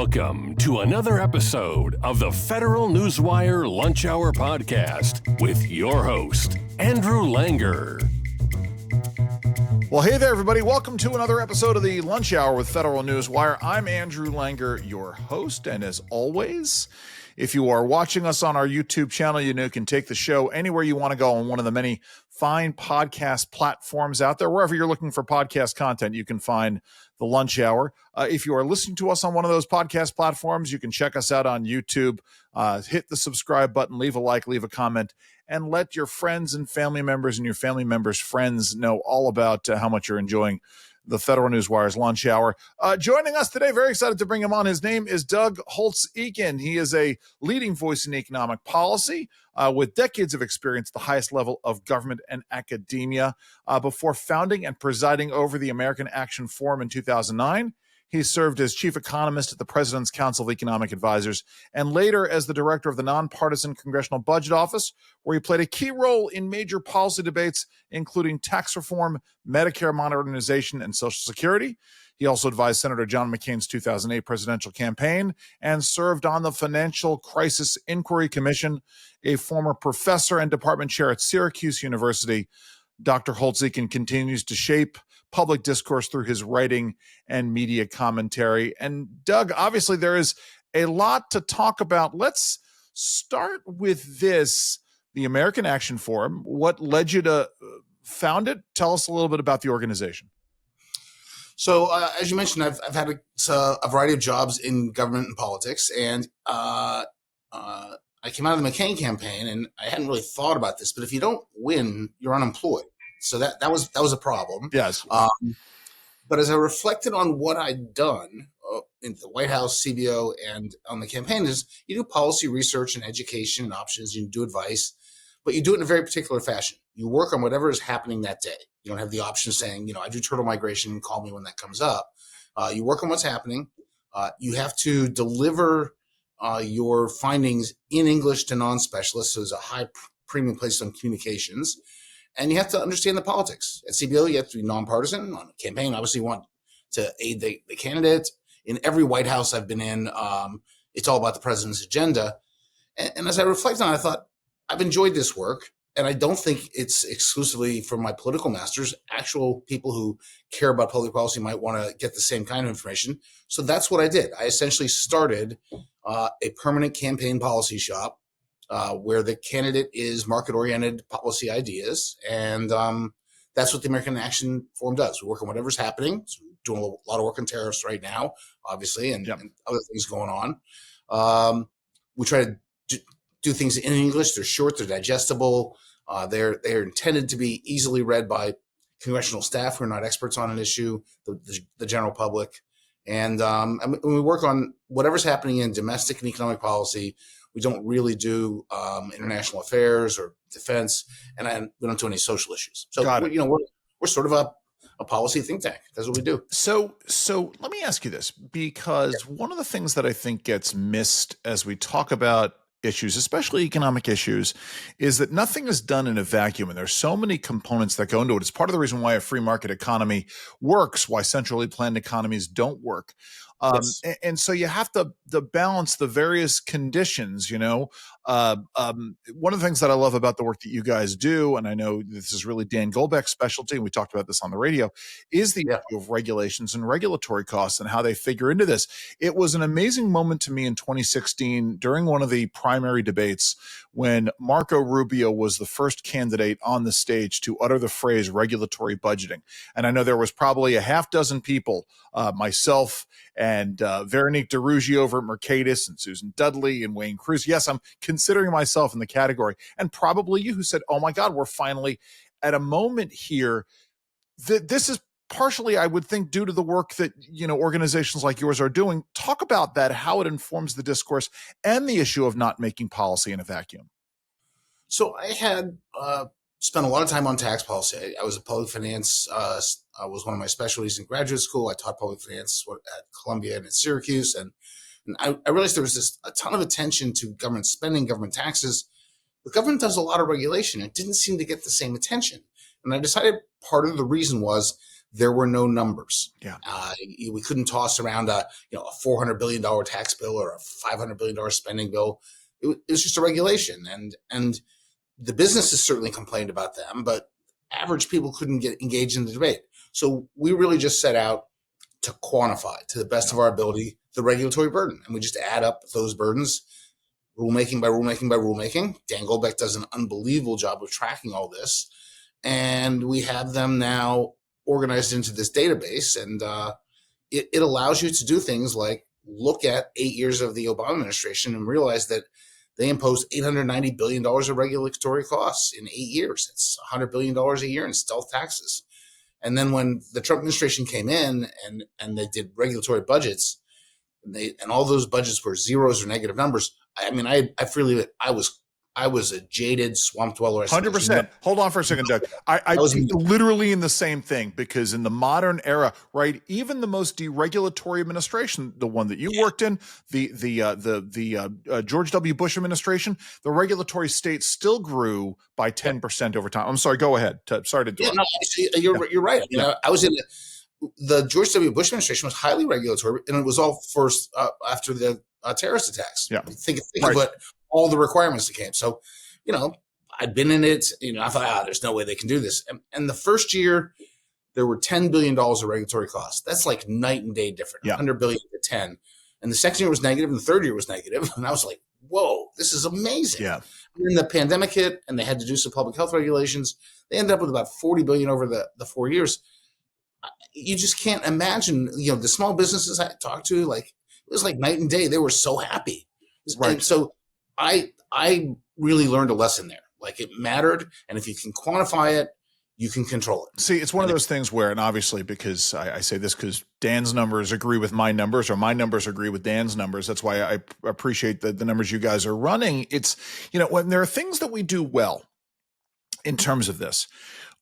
Welcome to another episode of the Federal Newswire Lunch Hour Podcast with your host, Andrew Langer. Well, hey there, everybody. Welcome to another episode of the Lunch Hour with Federal Newswire. I'm Andrew Langer, your host, and as always, if you are watching us on our YouTube channel, you know you can take the show anywhere you want to go on one of the many fine podcast platforms out there. Wherever you're looking for podcast content, you can find the Lunch Hour. If you are listening to us on one of those podcast platforms, you can check us out on YouTube. Hit the subscribe button, leave a like, leave a comment, and let your friends and family members and your family members' friends know all about how much you're enjoying the Federal Newswire's Lunch Hour. Joining us today, very excited to bring him on. His name is Doug Holtz-Eakin. He is a leading voice in economic policy with decades of experience at the highest level of government and academia. Before founding and presiding over the American Action Forum in 2009, he served as chief economist at the President's Council of Economic Advisors and later as the director of the nonpartisan Congressional Budget Office, where he played a key role in major policy debates, including tax reform, Medicare modernization, and Social Security. He also advised Senator John McCain's 2008 presidential campaign and served on the Financial Crisis Inquiry Commission, a former professor and department chair at Syracuse University. Dr. Holtz-Eakin continues to shape public discourse through his writing and media commentary. And Doug, obviously there is a lot to talk about. Let's start with this, the American Action Forum. What led you to found it? Tell us a little bit about the organization. So, as you mentioned, I've had a variety of jobs in government and politics, and I came out of the McCain campaign, and I hadn't really thought about this, but if you don't win, you're unemployed. So that was a problem. Yes. But as I reflected on what I'd done in the White House, CBO, and on the campaign, is you do policy research and education and options, you do advice, but you do it in a very particular fashion. You work on whatever is happening that day. You don't have the option of saying, I do turtle migration, call me when that comes up. You work on what's happening. You have to deliver your findings in English to non-specialists, so there's a high premium placed on communications. And you have to understand the politics. At CBO, you have to be nonpartisan. On a campaign, obviously, you want to aid the candidate. In every White House I've been in, it's all about the president's agenda. And as I reflect on it, I thought, I've enjoyed this work. And I don't think it's exclusively for my political masters. Actual people who care about public policy might want to get the same kind of information. So that's what I did. I essentially started a permanent campaign policy shop where the candidate is market-oriented policy ideas. And that's what the American Action Forum does. We work on whatever's happening. So we're doing a lot of work on tariffs right now, obviously, and other things going on. We try to do things in English. They're short, they're digestible. They're intended to be easily read by congressional staff who are not experts on an issue, the general public. And we work on whatever's happening in domestic and economic policy. We don't really do international affairs or defense, and we don't do any social issues. So we're sort of a policy think tank. That's what we do. So let me ask you this, because one of the things that I think gets missed as we talk about issues, especially economic issues, is that nothing is done in a vacuum, and there's so many components that go into it. It's part of the reason why a free market economy works, why centrally planned economies don't work. Yes. And so you have to balance the various conditions, One of the things that I love about the work that you guys do, and I know this is really Dan Goldbeck's specialty, and we talked about this on the radio, is the issue of regulations and regulatory costs and how they figure into this. It was an amazing moment to me in 2016 during one of the primary debates when Marco Rubio was the first candidate on the stage to utter the phrase regulatory budgeting. And I know there was probably a half dozen people, myself and Veronique DeRuggi over at Mercatus and Susan Dudley and Wayne Cruz. Yes, I'm considering myself in the category. And probably you who said, oh my God, we're finally at a moment here. This is partially, I would think, due to the work that, organizations like yours are doing. Talk about that, how it informs the discourse and the issue of not making policy in a vacuum. So I had spent a lot of time on tax policy. I was a public finance, was one of my specialties in graduate school. I taught public finance at Columbia and at Syracuse. And I realized there was a ton of attention to government spending, government taxes. The government does a lot of regulation. It didn't seem to get the same attention. And I decided part of the reason was there were no numbers. Yeah. We couldn't toss around a $400 billion tax bill or a $500 billion spending bill. It was just a regulation. And the businesses certainly complained about them, but average people couldn't get engaged in the debate. So we really just set out to quantify to the best of our ability the regulatory burden. And we just add up those burdens, rulemaking by rulemaking by rulemaking. Dan Goldbeck does an unbelievable job of tracking all this. And we have them now organized into this database. And it allows you to do things like look at 8 years of the Obama administration and realize that they imposed $890 billion of regulatory costs in 8 years. It's $100 billion a year in stealth taxes. And then when the Trump administration came in and they did regulatory budgets, and all those budgets were zeros or negative numbers. I mean, I was a jaded swamp dweller. 100%. Hold on for a second, Doug. I was literally in the same thing, because in the modern era, right, even the most deregulatory administration, the one that you worked in, the George W. Bush administration, the regulatory state still grew by 10% over time. I'm sorry. Go ahead. Sorry to interrupt. You're right. I was in the George W. Bush administration was highly regulatory, and it was all first after the terrorist attacks. Yeah. Think of what all the requirements that came. So, I'd been in it. I thought, there's no way they can do this. And the first year, there were $10 billion of regulatory costs. That's like night and day different. Yeah. 100 billion to 10. And the second year was negative, and the third year was negative. And I was like, whoa, this is amazing. Yeah. And then the pandemic hit, and they had to do some public health regulations. They ended up with about 40 billion over the 4 years. You just can't imagine, the small businesses I talked to, like, it was like night and day. They were so happy. Right. And so I really learned a lesson there. Like, it mattered. And if you can quantify it, you can control it. See, it's one of those things where, and obviously because I say this because Dan's numbers agree with my numbers, or my numbers agree with Dan's numbers. That's why I appreciate the numbers you guys are running. It's, when there are things that we do well in terms of this,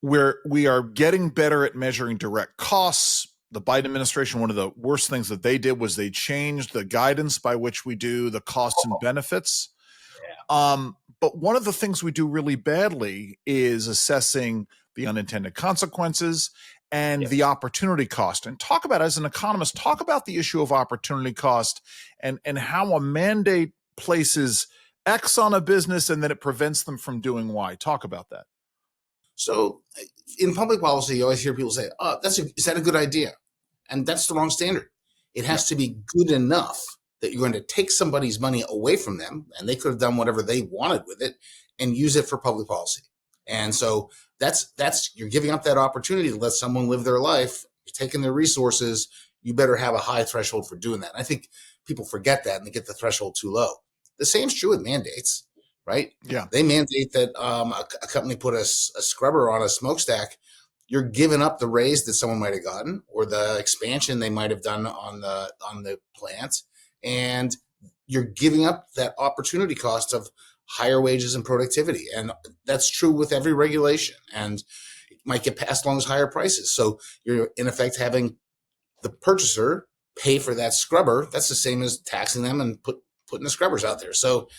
where we are getting better at measuring direct costs. The Biden administration, one of the worst things that they did was they changed the guidance by which we do the costs and benefits. Yeah. But one of the things we do really badly is assessing the unintended consequences and the opportunity cost. And talk about, as an economist, talk about the issue of opportunity cost and how a mandate places X on a business and then it prevents them from doing Y. Talk about that. So in public policy, you always hear people say, is that a good idea? And that's the wrong standard. It has to be good enough that you're going to take somebody's money away from them, and they could have done whatever they wanted with it, and use it for public policy. And so that's you're giving up that opportunity to let someone live their life. You're taking their resources. You better have a high threshold for doing that. And I think people forget that, and they get the threshold too low. The same's true with mandates. Right? Yeah. They mandate that a company put a scrubber on a smokestack. You're giving up the raise that someone might have gotten, or the expansion they might have done on the plant, and you're giving up that opportunity cost of higher wages and productivity. And that's true with every regulation, and it might get passed along as higher prices. So you're in effect having the purchaser pay for that scrubber. That's the same as taxing them and putting the scrubbers out there. So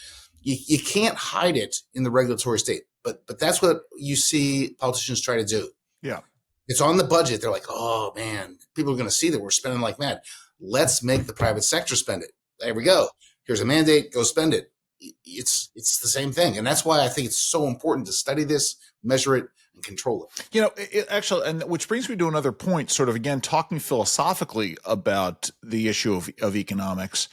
you can't hide it in the regulatory state, but that's what you see politicians try to do. Yeah. It's on the budget. They're like, oh man, people are going to see that we're spending like mad. Let's make the private sector spend it. There we go. Here's a mandate. Go spend it. It's the same thing. And that's why I think it's so important to study this, measure it, and control it. It actually, and which brings me to another point, sort of, again, talking philosophically about the issue of economics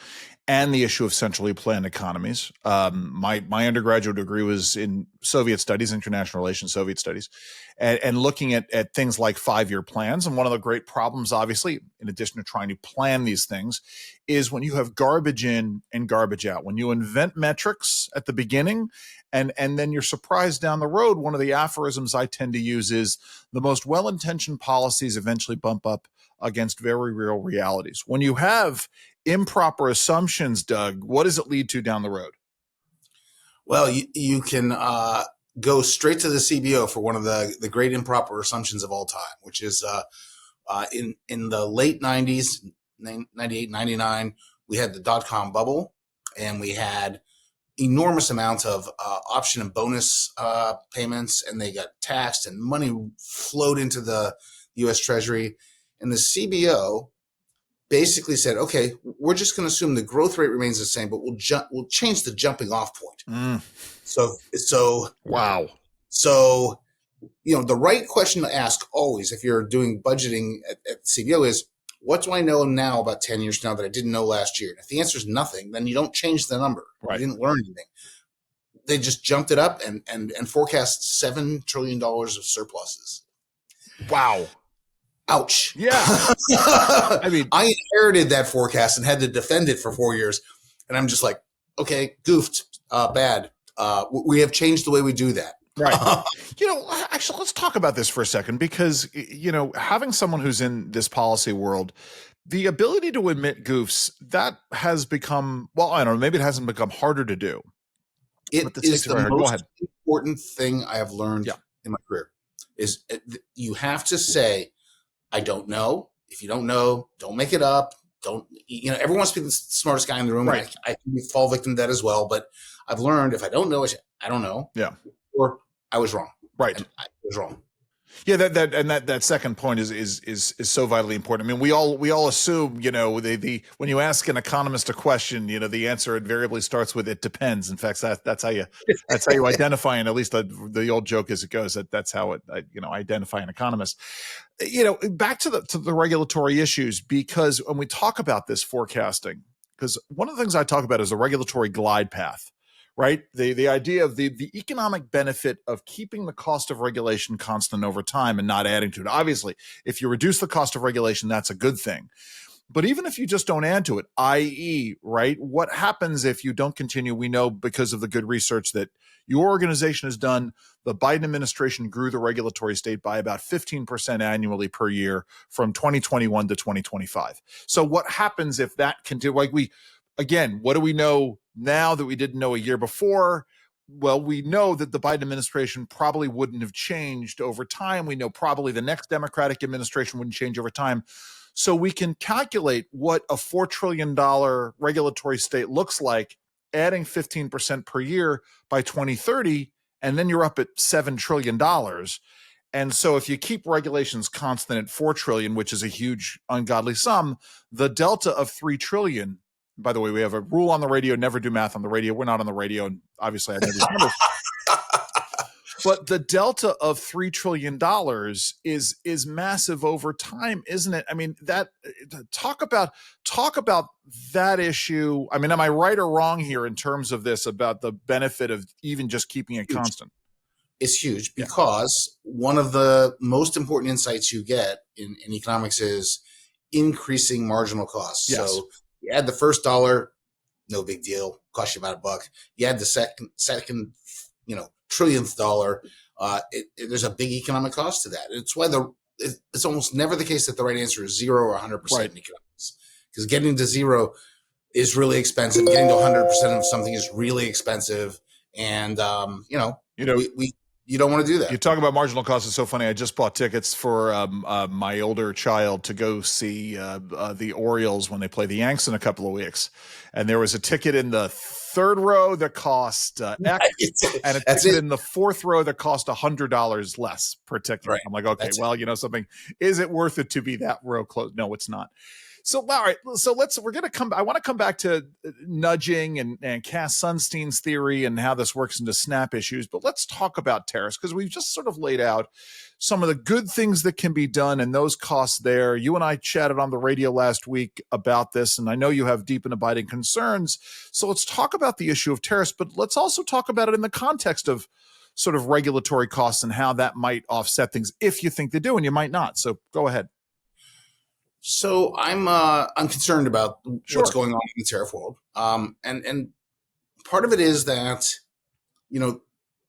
and the issue of centrally planned economies. My undergraduate degree was in Soviet studies, international relations, Soviet studies, and looking at things like 5-year plans. And one of the great problems, obviously, in addition to trying to plan these things, is when you have garbage in and garbage out. When you invent metrics at the beginning and then you're surprised down the road, one of the aphorisms I tend to use is the most well-intentioned policies eventually bump up against very real realities. When you have improper assumptions, Doug, what does it lead to down the road? Well, you can go straight to the CBO for one of the great improper assumptions of all time, which is in the late 90s, 98, 99, we had the dot-com bubble, and we had enormous amounts of option and bonus payments, and they got taxed, and money flowed into the U.S. Treasury, and the CBO basically said, okay, we're just going to assume the growth rate remains the same, but we'll change the jumping off point. So wow. So, the right question to ask always, if you're doing budgeting at CBO, is what do I know now about 10 years from now that I didn't know last year? And if the answer is nothing, then you don't change the number. Right. You didn't learn anything. They just jumped it up and forecast $7 trillion of surpluses. Wow. Ouch. Yeah. I mean, I inherited that forecast and had to defend it for 4 years. And I'm just like, okay, goofed, bad. We have changed the way we do that. Right. Actually, let's talk about this for a second, because, having someone who's in this policy world, the ability to admit goofs, that has become, well, I don't know, maybe it hasn't become harder to do. It is the most important thing I have learned in my career is you have to say, I don't know. If you don't know, don't make it up. Everyone wants to be the smartest guy in the room. Right. I can fall victim to that as well. But I've learned if I don't know, I don't know. Yeah. Or I was wrong. Right. I was wrong. Yeah, that second point is so vitally important. I mean, we all assume, when you ask an economist a question, the answer invariably starts with "it depends." In fact, that's how you identify, and at least the old joke as it goes, that's how identify an economist. Back to the regulatory issues, because when we talk about this forecasting, because one of the things I talk about is a regulatory glide path. Right? The idea of the economic benefit of keeping the cost of regulation constant over time and not adding to it. Obviously, if you reduce the cost of regulation, that's a good thing. But even if you just don't add to it, i.e., right, what happens if you don't continue? We know, because of the good research that your organization has done, the Biden administration grew the regulatory state by about 15% annually per year from 2021 to 2025. So what happens if that continues? Again, what do we know now that we didn't know a year before? Well, we know that the Biden administration probably wouldn't have changed over time. We know probably the next Democratic administration wouldn't change over time. So we can calculate what a $4 trillion regulatory state looks like, adding 15% per year by 2030, and then you're up at $7 trillion. And so if you keep regulations constant at $4 trillion, which is a huge, ungodly sum, the delta of $3 trillion. By the way, we have a rule on the radio: never do math on the radio. We're not on the radio, and obviously I know these numbers. But the delta of $3 trillion is massive over time, isn't it? I mean, talk about that issue. I mean, am I right or wrong here in terms of this, about the benefit of even just keeping it constant? It's huge, because one of the most important insights you get in economics is increasing marginal costs. Yes. So you add the first dollar, no big deal, cost you about $1. You add the second, trillionth dollar, there's a big economic cost to that. It's why it's almost never the case that the right answer is 0 or 100% right. in economics, because getting to 0 is really expensive. Getting to 100% of something is really expensive, and you don't want to do that. You talk about marginal costs. It's so funny. I just bought tickets for my older child to go see the Orioles when they play the Yanks in a couple of weeks. And there was a ticket in the third row that cost X, and a ticket in the fourth row that cost $100 less per ticket. Right. I'm like, okay, something. Is it worth it to be that row close? No, it's not. So, all right. So I want to come back to nudging and Cass Sunstein's theory and how this works into SNAP issues. But let's talk about tariffs, because we've just sort of laid out some of the good things that can be done and those costs there. You and I chatted on the radio last week about this, and I know you have deep and abiding concerns. So let's talk about the issue of tariffs, but let's also talk about it in the context of sort of regulatory costs and how that might offset things, if you think they do, and you might not. So go ahead. So I'm concerned about what's going on in the tariff world, and part of it is that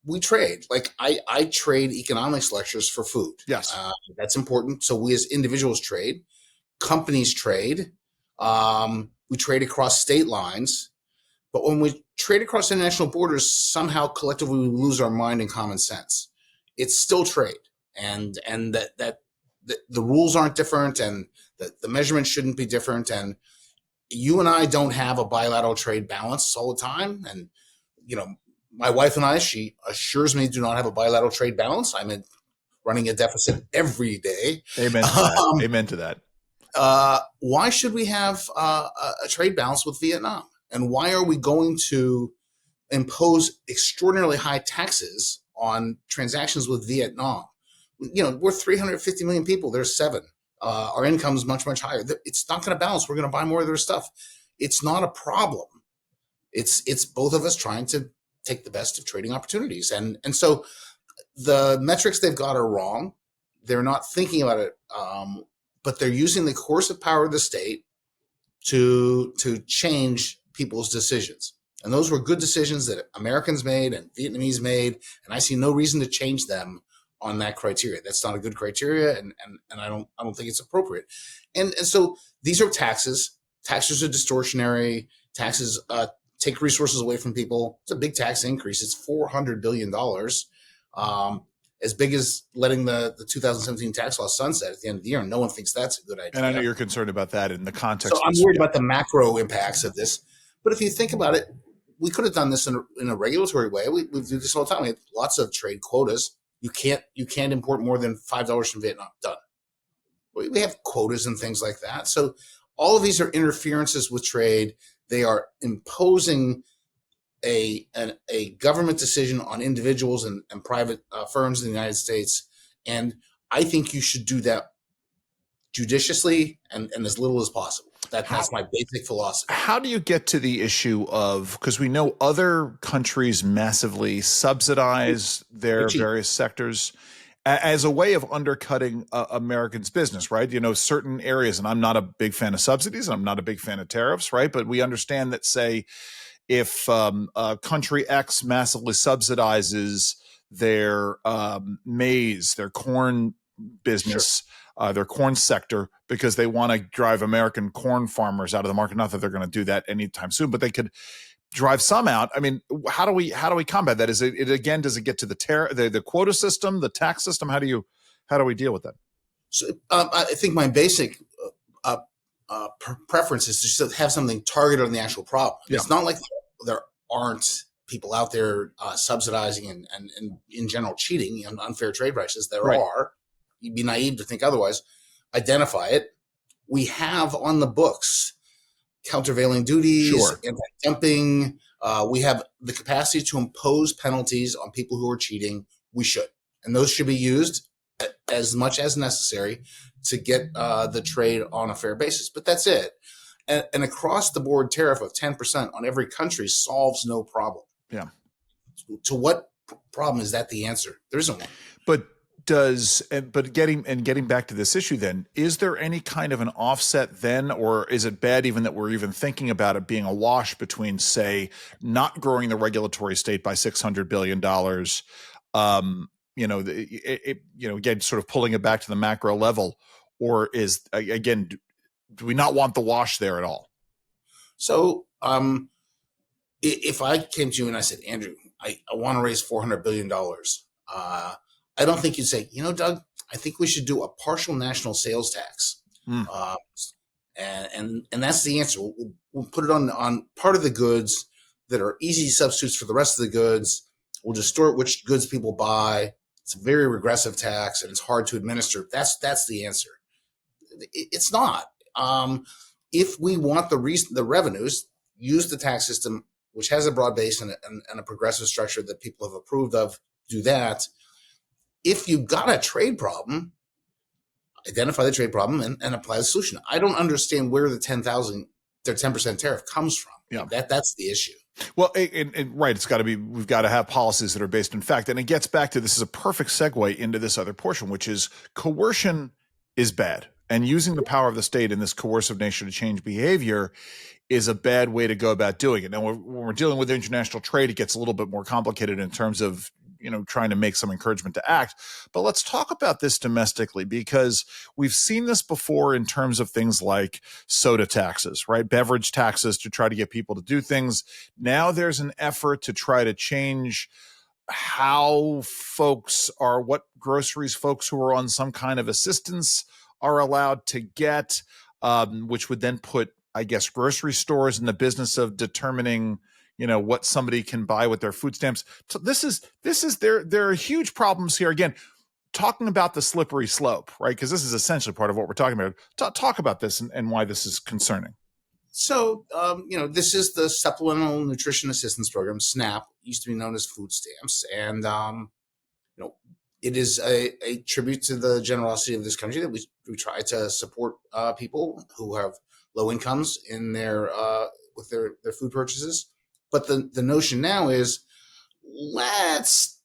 we trade. Like I trade economics lectures for food. Yes, that's important. So we as individuals trade, companies trade, we trade across state lines, but when we trade across international borders, somehow collectively we lose our mind and common sense. It's still trade, and that the rules aren't different, and the measurement shouldn't be different. And you and I don't have a bilateral trade balance all the time. And, my wife and I, she assures me do not have a bilateral trade balance. I'm running a deficit every day. Amen to that. Amen to that. Why should we have a trade balance with Vietnam? And why are we going to impose extraordinarily high taxes on transactions with Vietnam? We're 350 million people. There's 7. Our income is much, much higher. It's not going to balance. We're going to buy more of their stuff. It's not a problem. It's both of us trying to take the best of trading opportunities. And so the metrics they've got are wrong. They're not thinking about it, but they're using the coercive power of the state to change people's decisions. And those were good decisions that Americans made and Vietnamese made, and I see no reason to change them on that criteria. That's not a good criteria, and I don't think it's appropriate. And so these are taxes. Taxes are distortionary. Taxes take resources away from people. It's a big tax increase. It's $400 billion, as big as letting the 2017 tax law sunset at the end of the year. And no one thinks that's a good idea. And I know you're concerned about that in the context. So I'm worried about the macro impacts of this. But if you think about it, we could have done this in a regulatory way. We do this all the time. We have lots of trade quotas. You can't import more than $5 from Vietnam. Done. We have quotas and things like that. So all of these are interferences with trade. They are imposing a government decision on individuals and private firms in the United States. And I think you should do that judiciously and as little as possible. That's my basic philosophy. How do you get to the issue of, because we know other countries massively subsidize their various sectors as a way of undercutting Americans' business, right? Certain areas, and I'm not a big fan of subsidies, and I'm not a big fan of tariffs, right? But we understand that, say, if country X massively subsidizes their maize, their corn business, their corn sector, because they want to drive American corn farmers out of the market. Not that they're going to do that anytime soon, but they could drive some out. I mean, how do we combat that? Is it again? Does it get to the quota system, the tax system? How do we deal with that? So I think my basic preference is to just have something targeted on the actual problem. Yeah. It's not like there aren't people out there subsidizing and in general cheating on unfair trade practices. There are. You'd be naive to think otherwise. Identify it. We have on the books countervailing duties, anti-dumping. We have the capacity to impose penalties on people who are cheating. We should. And those should be used as much as necessary to get the trade on a fair basis. But that's it. And across the board tariff of 10% on every country solves no problem. Yeah. To what problem is that the answer? There isn't one. But getting back to this issue then, is there any kind of an offset then, or is it bad even that we're even thinking about it being a wash between, say, not growing the regulatory state by $600 billion, again, sort of pulling it back to the macro level, or is, again, do we not want the wash there at all? So if I came to you and I said, Andrew, I want to raise $400 billion, I don't think you'd say, Doug, I think we should do a partial national sales tax. And that's the answer. We'll put it on part of the goods that are easy substitutes for the rest of the goods. We'll distort which goods people buy. It's a very regressive tax and it's hard to administer. That's the answer. It's not. If we want the revenues, use the tax system, which has a broad base and a progressive structure that people have approved of, do that. If you've got a trade problem, identify the trade problem and apply the solution. I don't understand where their 10% tariff comes from. Yeah. That's the issue. Well, right. It's got to be, we've got to have policies that are based in fact. And it gets back to, this is a perfect segue into this other portion, which is coercion is bad. And using the power of the state in this coercive nature to change behavior is a bad way to go about doing it. Now, when we're dealing with international trade, it gets a little bit more complicated in terms of, trying to make some encouragement to act. But let's talk about this domestically, because we've seen this before in terms of things like soda taxes, right? Beverage taxes to try to get people to do things. Now there's an effort to try to change how what groceries folks who are on some kind of assistance are allowed to get, which would then put, I guess, grocery stores in the business of determining what somebody can buy with their food stamps. So there are huge problems here. Again, talking about the slippery slope, right? Because this is essentially part of what we're talking about. Talk about this and why this is concerning. So, this is the Supplemental Nutrition Assistance Program, SNAP, used to be known as food stamps. And, it is a tribute to the generosity of this country that we try to support people who have low incomes in their with their food purchases. But the notion now is, let's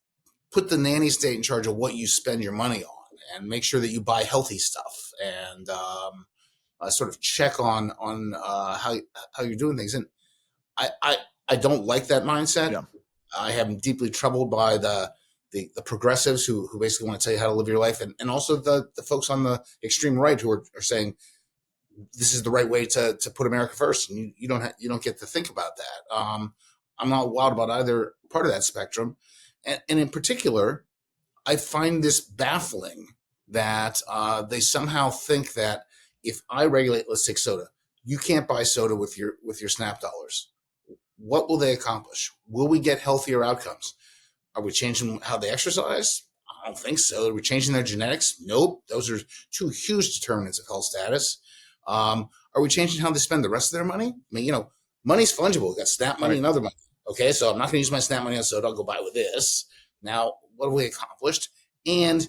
put the nanny state in charge of what you spend your money on and make sure that you buy healthy stuff and sort of check on how you're doing things. And I don't like that mindset. Yeah. I am deeply troubled by the progressives who basically want to tell you how to live your life, and also the folks on the extreme right who are saying this is the right way to put America first, and you don't get to think about that. I'm not wild about either part of that spectrum, and in particular, I find this baffling that they somehow think that if I regulate, let's take soda, you can't buy soda with your SNAP dollars. What will they accomplish? Will we get healthier outcomes? Are we changing how they exercise? I don't think so. Are we changing their genetics? Nope. Those are two huge determinants of health status. Are we changing how they spend the rest of their money? I mean, money's fungible. We've got SNAP money and other money. Okay, so I'm not going to use my SNAP money on soda. I'll go buy with this. Now, what have we accomplished? And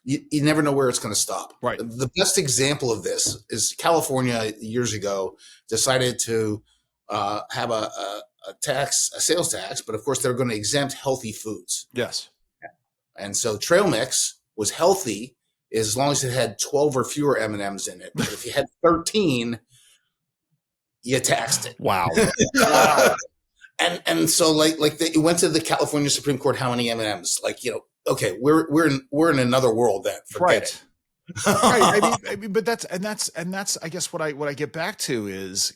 you never know where it's going to stop. Right. The best example of this is California years ago decided to have a sales tax, but of course they're going to exempt healthy foods. Yes. And so trail mix was healthy as long as it had 12 or fewer M&Ms in it. But if you had 13, you taxed it. Wow. Wow. And so it went to the California Supreme Court, how many M&Ms? Okay, we're in another world then. Right. It. Right. I mean, but that's I guess what I get back to is,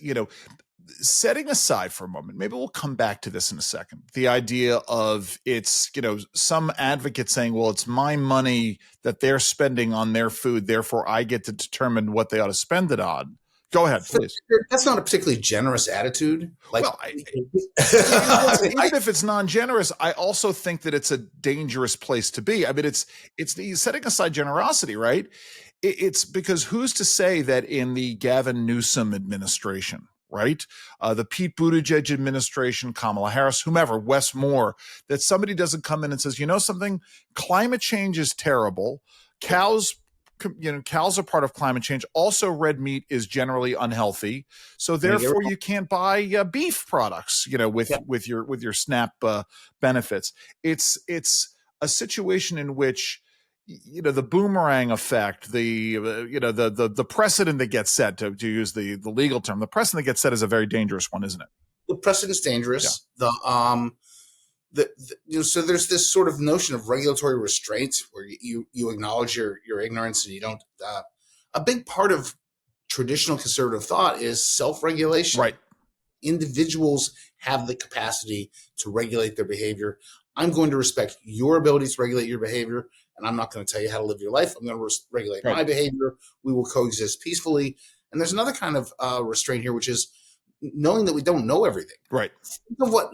setting aside for a moment, maybe we'll come back to this in a second. The idea of it's, some advocate saying, well, it's my money that they're spending on their food, therefore I get to determine what they ought to spend it on. Go ahead, please. That's not a particularly generous attitude. Even if it's non-generous, I also think that it's a dangerous place to be. I mean, it's the setting aside generosity, right? It's because who's to say that in the Gavin Newsom administration, right? The Pete Buttigieg administration, Kamala Harris, whomever, Wes Moore, that somebody doesn't come in and says, something, climate change is terrible. Cows are part of climate change. Also, red meat is generally unhealthy. So therefore you can't buy beef products, with your SNAP benefits. It's a situation in which the boomerang effect, the precedent that gets set, to use the legal term, the precedent that gets set is a very dangerous one, isn't it? The precedent's dangerous. Yeah. So there's this sort of notion of regulatory restraint where you acknowledge your ignorance and you don't. A big part of traditional conservative thought is self-regulation. Right. Individuals have the capacity to regulate their behavior. I'm going to respect your ability to regulate your behavior, and I'm not going to tell you how to live your life. I'm going to regulate my behavior. We will coexist peacefully. And there's another kind of restraint here, which is knowing that we don't know everything. Right. Think of what,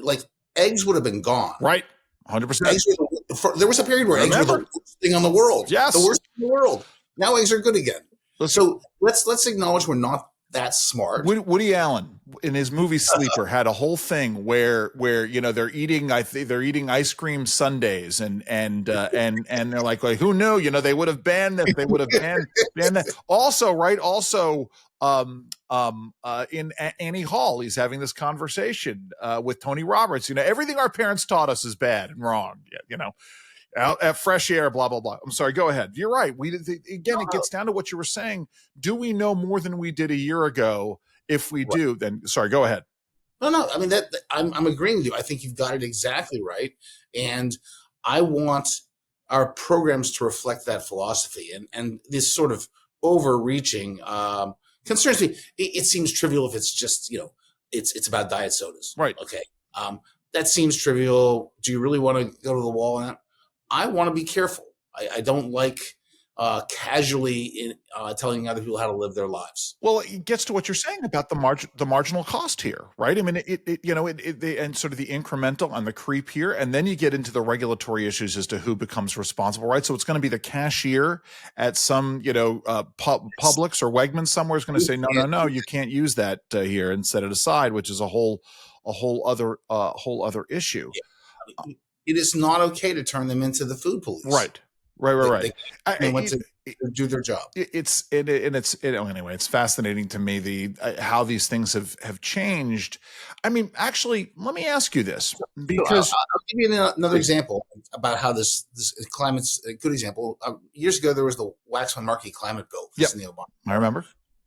eggs would have been gone. Right. 100%. There was a period where eggs were the worst thing on the world. Yes. The worst thing in the world. Now eggs are good again. So let's acknowledge we're not that smart. Woody Allen in his movie Sleeper had a whole thing where they're eating ice cream sundaes and they're like who knew they would have banned this, they would have banned that. Also in Annie Hall, he's having this conversation with Tony Roberts. Everything our parents taught us is bad and wrong. Out at fresh air, blah, blah, blah. I'm sorry. Go ahead. You're right. It gets down to what you were saying. Do we know more than we did a year ago? If we do, then sorry, go ahead. No. I mean, I'm agreeing with you. I think you've got it exactly right. And I want our programs to reflect that philosophy. And this sort of overreaching concerns me. It seems trivial if it's just, it's about diet sodas. Right. Okay. That seems trivial. Do you really want to go to the wall on that? I want to be careful. I don't like casually telling other people how to live their lives. Well, it gets to what you're saying about the marginal cost here, right? I mean, and sort of the incremental and the creep here, and then you get into the regulatory issues as to who becomes responsible, right? So it's going to be the cashier at some, Publix or Wegmans somewhere is going to say, no, you can't use that here, and set it aside, which is a whole other issue. It is not okay to turn them into the food police. Right. They went to do their job. Anyway, it's fascinating to me how these things have changed. I mean, actually, let me ask you this, because I'll give you another example about how this climate's a good example. Years ago, there was the Waxman-Markey climate bill. Yep. In the Obama. I remember.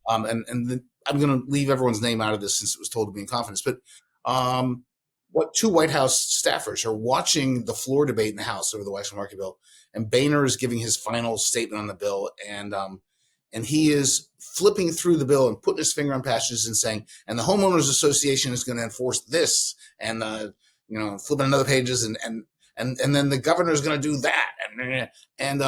I'm going to leave everyone's name out of this since it was told to me in confidence. But two White House staffers are watching the floor debate in the House over the Waxman-Markey bill, and Boehner is giving his final statement on the bill, and he is flipping through the bill and putting his finger on passages and saying, and the homeowners association is going to enforce this, and flipping another pages, and then the governor is going to do that, and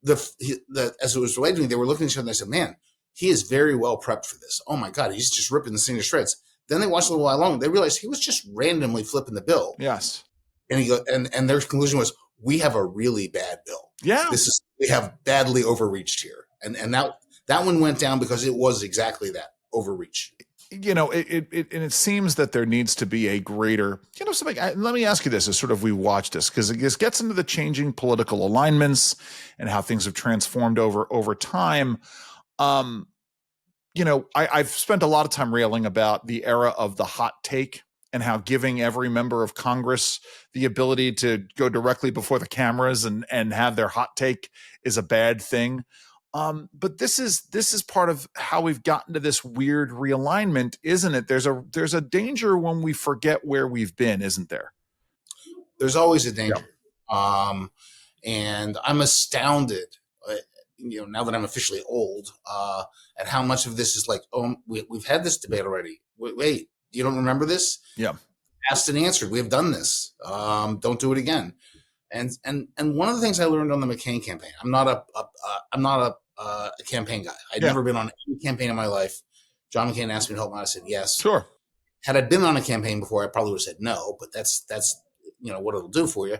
as it was related to me, they were looking at each other and they said, man, he is very well prepped for this. Oh my God, he's just ripping the thing to shreds. Then they watched a little while long. They realized he was just randomly flipping the bill. Yes. And and their conclusion was, we have a really bad bill. Yeah. We have badly overreached here. And that one went down because it was exactly that, overreach. It seems that there needs to be a greater, something. Let me ask you this as sort of we watch this, because it gets into the changing political alignments and how things have transformed over time. I've spent a lot of time railing about the era of the hot take and how giving every member of Congress the ability to go directly before the cameras and have their hot take is a bad thing. But this is part of how we've gotten to this weird realignment, isn't it? There's a danger when we forget where we've been, isn't there? There's always a danger. Yeah. And I'm astounded, now that I'm officially old, at how much of this is like, we've had this debate already. Wait, you don't remember this? Yeah. Asked and answered. We have done this. Don't do it again. And one of the things I learned on the McCain campaign, I'm not a campaign guy. I'd never been on any campaign in my life. John McCain asked me to help him out. I said yes. Sure. Had I been on a campaign before, I probably would have said no. But that's what it'll do for you.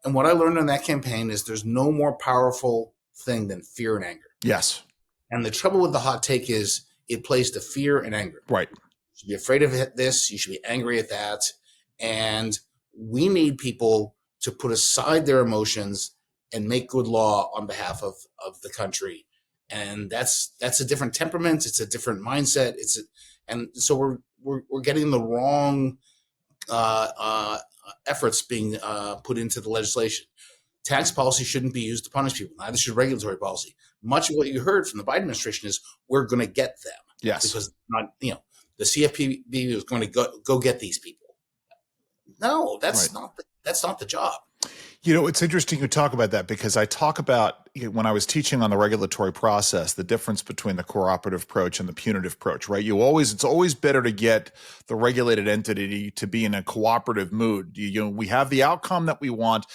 And what I learned on that campaign is there's no more powerful thing than fear and anger. Yes. And the trouble with the hot take is it plays to fear and anger. Right. You should be afraid of this. You should be angry at that. And we need people to put aside their emotions and make good law on behalf of the country. And that's a different temperament. It's a different mindset. And so we're getting the wrong efforts being put into the legislation. Tax policy shouldn't be used to punish people. Neither should regulatory policy. Much of what you heard from the Biden administration is we're going to get them. Yes. Because the CFPB is going to go get these people. No, that's not the job. It's interesting you talk about that, because I talk about, when I was teaching on the regulatory process, the difference between the cooperative approach and the punitive approach, right? It's always better to get the regulated entity to be in a cooperative mood. We have the outcome that we want.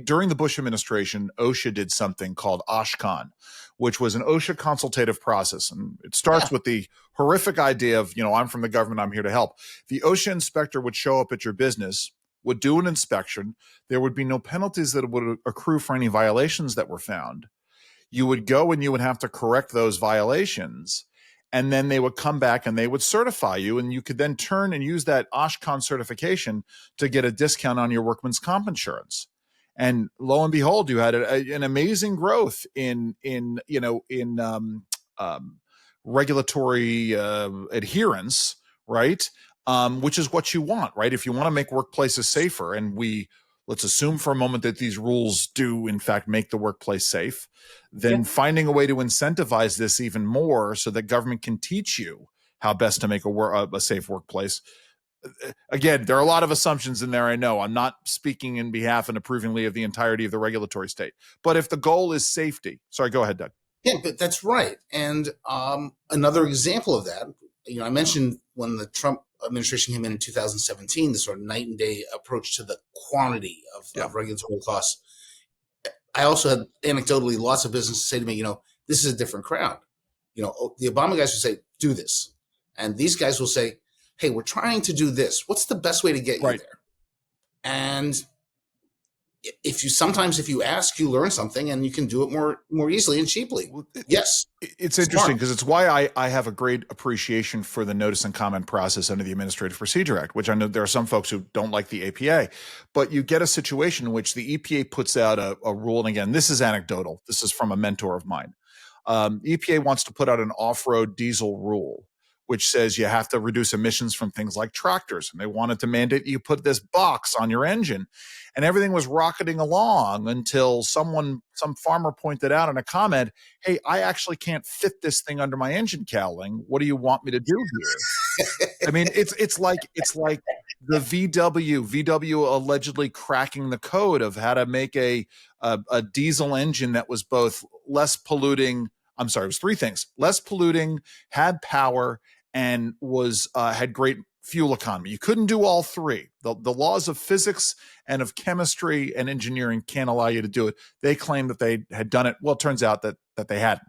During the Bush administration, OSHA did something called OSHCON, which was an OSHA consultative process. And it starts with the horrific idea of, I'm from the government, I'm here to help. The OSHA inspector would show up at your business, would do an inspection. There would be no penalties that would accrue for any violations that were found. You would go and you would have to correct those violations. And then they would come back and they would certify you. And you could then turn and use that OSHCON certification to get a discount on your workman's comp insurance. And lo and behold, you had an amazing growth in regulatory adherence, right? Which is what you want, right? If you want to make workplaces safer, and let's assume for a moment that these rules do in fact make the workplace safe, then finding a way to incentivize this even more so that government can teach you how best to make a safe workplace. Again, there are a lot of assumptions in there. I know I'm not speaking in behalf and approvingly of the entirety of the regulatory state, but if the goal is safety, sorry, go ahead, Doug. Yeah, but that's right. And another example of that, I mentioned when the Trump administration came in 2017, the sort of night and day approach to the quantity of regulatory costs. I also had anecdotally lots of businesses say to me, this is a different crowd. The Obama guys will say, do this. And these guys will say, hey, we're trying to do this. What's the best way to get you there? And if you ask, you learn something, and you can do it more easily and cheaply. Yes. It's interesting because it's why I have a great appreciation for the notice and comment process under the Administrative Procedure Act, which I know there are some folks who don't like the APA, but you get a situation in which the EPA puts out a rule. And again, this is anecdotal. This is from a mentor of mine. EPA wants to put out an off-road diesel rule, which says you have to reduce emissions from things like tractors. And they wanted to mandate you put this box on your engine. And everything was rocketing along until some farmer pointed out in a comment, hey, I actually can't fit this thing under my engine cowling. What do you want me to do here? I mean, it's like the VW allegedly cracking the code of how to make a diesel engine that was both less polluting. I'm sorry, it was three things: less polluting, had power, and was had great fuel economy. You couldn't do all three. The laws of physics and of chemistry and engineering can't allow you to do it. They claim that they had done it. Well, it turns out that they hadn't,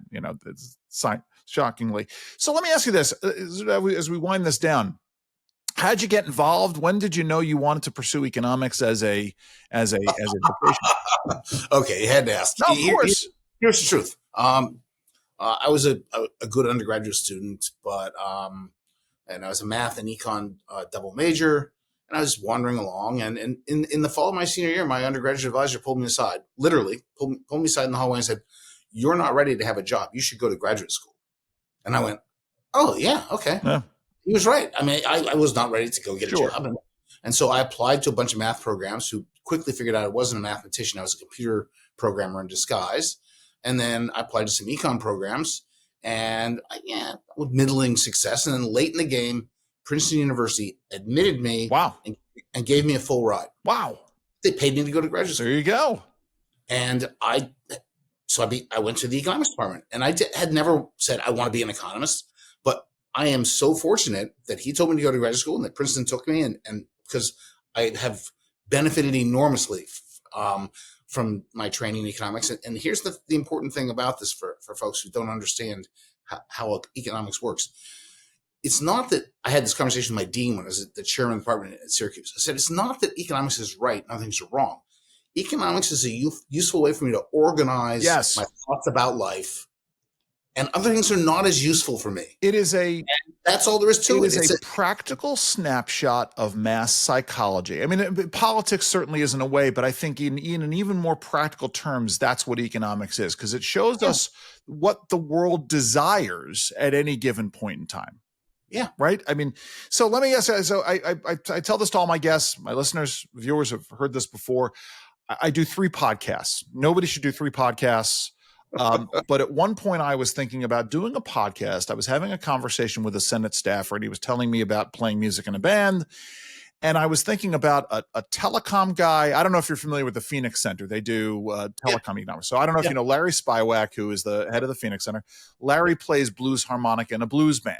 shockingly. So let me ask you this, as we wind this down, how'd you get involved? When did you know you wanted to pursue economics as a vocation? Okay, you had to ask. No, of course. Here's the truth. I was a good undergraduate student, but and I was a math and econ double major, and I was wandering along. And in the fall of my senior year, my undergraduate advisor pulled me aside, literally pulled me aside in the hallway and said, "You're not ready to have a job. You should go to graduate school." And I went, "Oh yeah, okay." Yeah. He was right. I mean, I was not ready to go get a job, and so I applied to a bunch of math programs. Who quickly figured out I wasn't a mathematician. I was a computer programmer in disguise. And then I applied to some econ programs, and with middling success. And then late in the game, Princeton University admitted me. Wow. And gave me a full ride. Wow. They paid me to go to graduate school. There you go. And I went to the economics department, and I had never said I want to be an economist, but I am so fortunate that he told me to go to graduate school and that Princeton took me, and because I have benefited enormously from my training in economics. And here's the important thing about this for folks who don't understand how economics works. It's not that I had this conversation with my dean when I was the chairman of the department at Syracuse. I said, it's not that economics is right and other things are wrong. Economics is a useful way for me to organize my thoughts about life. And other things are not as useful for me. And that's all there is to it. It is a practical snapshot of mass psychology. I mean, politics certainly is in a way, but I think in even more practical terms, that's what economics is, because it shows us what the world desires at any given point in time. Yeah. Right. I mean, so let me ask. So I tell this to all my guests, my listeners, viewers have heard this before. I do 3 podcasts. Nobody should do 3 podcasts. But at one point I was thinking about doing a podcast. I was having a conversation with a Senate staffer, and he was telling me about playing music in a band. And I was thinking about a telecom guy. I don't know if you're familiar with the Phoenix Center. They do telecom economics. So I don't know if you know Larry Spywak, who is the head of the Phoenix Center. Larry plays blues harmonica in a blues band.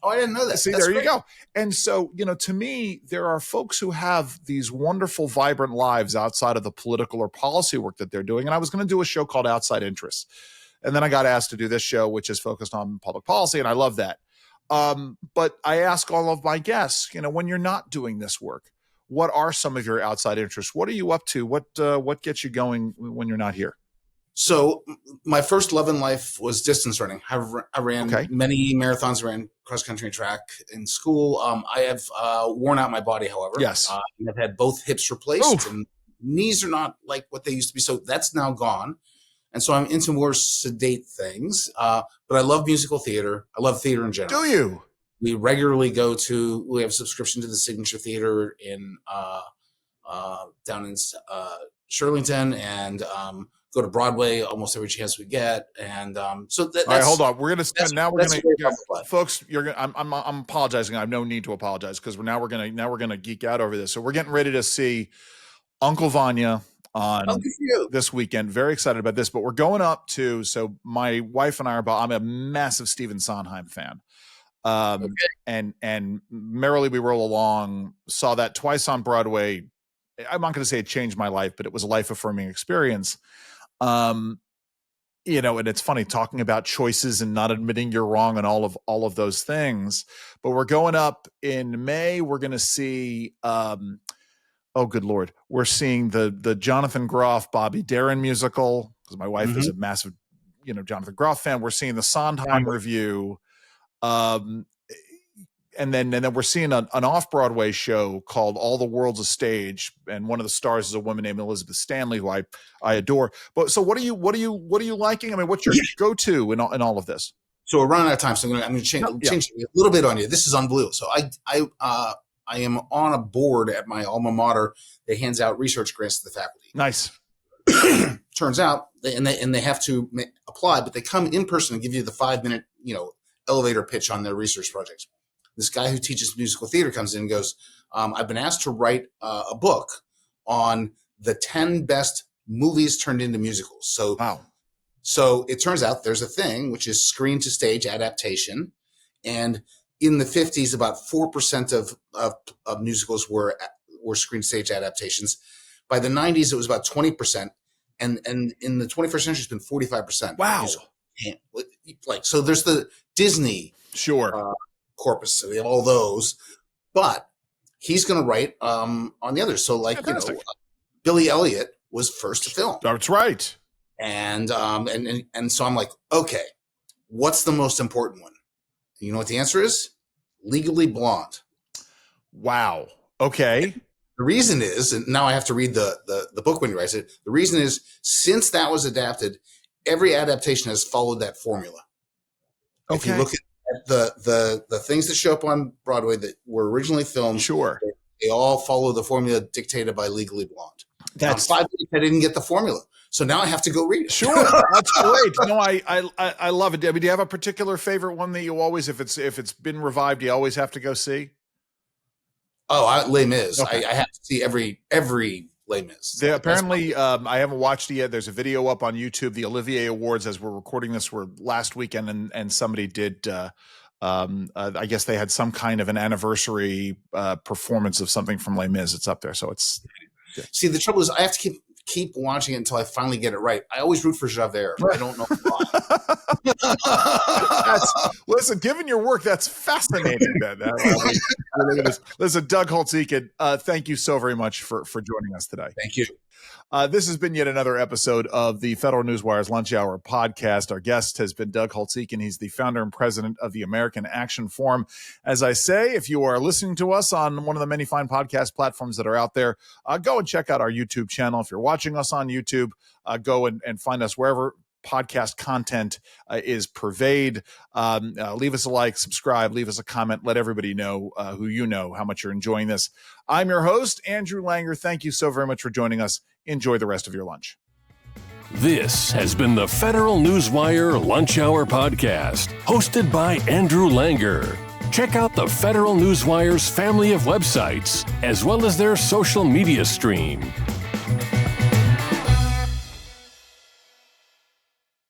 Oh, I didn't know that. See, there you go. And so, to me, there are folks who have these wonderful, vibrant lives outside of the political or policy work that they're doing. And I was going to do a show called Outside Interests. And then I got asked to do this show, which is focused on public policy. And I love that. But I ask all of my guests, when you're not doing this work, what are some of your outside interests? What are you up to? What gets you going when you're not here? So my first love in life was distance running. I ran many marathons, ran cross country and track in school. I have worn out my body, however. Yes. I've had both hips replaced. And knees are not like what they used to be. So that's now gone. And so I'm into more sedate things. But I love musical theater. I love theater in general. Do you? We regularly we have a subscription to the Signature Theater in down in Shirlington, and go to Broadway almost every chance we get. And so that's, all right, hold on. We're going to spend now. We're going to, folks. I'm apologizing. I have no need to apologize, because we're going to geek out over this. So we're getting ready to see Uncle Vanya on this weekend. Very excited about this. But we're going up to. So my wife and I are. I'm a massive Stephen Sondheim fan. And merrily we roll along. Saw that twice on Broadway. I'm not going to say it changed my life, but it was a life affirming experience. And it's funny talking about choices and not admitting you're wrong and all of those things. But we're going up in May. We're going to see, oh, good Lord. We're seeing the Jonathan Groff, Bobby Darin musical, because my wife is a massive, Jonathan Groff fan. We're seeing the Sondheim review. And then we're seeing an off-Broadway show called All the World's a Stage, and one of the stars is a woman named Elizabeth Stanley, who I adore. But so what are you liking? I mean, what's your go-to in all of this? So we're running out of time, so I'm going to change a little bit on you. This is unbelievable. So I am on a board at my alma mater that hands out research grants to the faculty. Nice. Turns out, they have to apply, but they come in person and give you the 5-minute elevator pitch on their research projects. This guy who teaches musical theater comes in and goes, I've been asked to write a book on the 10 best movies turned into musicals. So, wow. So it turns out there's a thing, which is screen to stage adaptation. And in the 50s, about 4% of musicals were screen to stage adaptations. By the 90s, it was about 20%. And in the 21st century, it's been 45%. Wow. So there's the Disney. Sure. Corpus, so we have all those, but he's going to write on the others. So, Billy Elliot was first to film. That's right. And so I'm like, okay, what's the most important one? You know what the answer is? Legally Blonde. Wow. Okay. The reason is, and now I have to read the book when he writes it. The reason is, since that was adapted, every adaptation has followed that formula. Okay. If you look at the things that show up on Broadway that were originally filmed, sure, they all follow the formula dictated by Legally Blonde. That's 5 minutes, I didn't get the formula, so now I have to go read it. Sure, that's great. No, I love it. Debbie, do you have a particular favorite one that you always, if it's been revived, you always have to go see? Oh, Les Mis. Okay. I have to see every Les Mis. Apparently, I haven't watched it yet. There's a video up on YouTube. The Olivier Awards, as we're recording this, were last weekend, and somebody did. I guess they had some kind of an anniversary performance of something from Les Mis. It's up there, so it's. Yeah. See, the trouble is, I have to keep watching it until I finally get it right. I always root for Javert. I don't know why. Listen, given your work, that's fascinating. Listen, Doug Holtz-Eakin, thank you so very much for joining us today. Thank you. This has been yet another episode of the Federal Newswire's Lunch Hour podcast. Our guest has been Doug Holtz-Eakin. He's the founder and president of the American Action Forum. As I say, if you are listening to us on one of the many fine podcast platforms that are out there, go and check out our YouTube channel. If you're watching us on YouTube, go and find us wherever podcast content is purveyed. Leave us a like, subscribe, leave us a comment, let everybody know who you know how much you're enjoying this. I'm your host, Andrew Langer. Thank you so very much for joining us. Enjoy the rest of your lunch. This has been the Federal Newswire Lunch Hour Podcast, hosted by Andrew Langer. Check out the Federal Newswire's family of websites, as well as their social media stream.